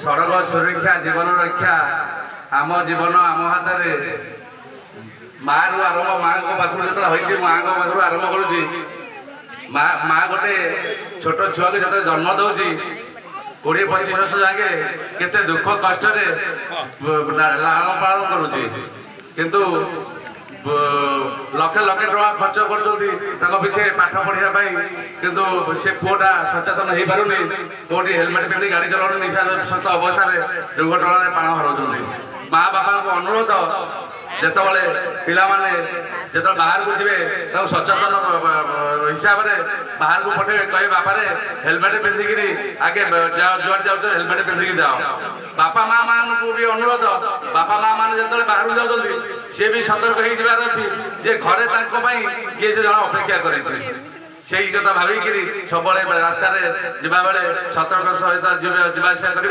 सड़क सुरक्षा जीवन रक्षा आम जीवन आम हाथ में माँ रु आरंभ माँ को पाखु जो होती माँ को पाखु आरंभ करुच्ची माँ गोटे छोट छुआ को जो जन्म दौची 20-25 वर्ष जाके केते दुख कष्ट लालन पालन करुच्ची किंतु लक्षे लक्षे टका खर्च कर पिछे पाठ पढ़ाई किंतु से पुआटा सचेतन हो पारे कौटी हेलमेट पिंधि गाड़ी चलाने निशासक्त अवस्था दुर्घटना प्राण हराउं माँ बापा को अनुरोध जिते पिला जो बाहर को जी सचेतन हिसाब से बाहर को पठे कहे बापा हेलमेट पिंधिकी आगे जाओ जुआड़ जाओ हेलमेट पिंधिकी जाओ बापा माँ मान को भी अनुरोध बापा माँ मैंने जो बाहर को जाऊँ सी भी सतर्क हो अच्छी जे घरे किए से जन अपेक्षा कर कथा भाविकी सब रास्तार जा सतर्क सहित जावास करेंगे।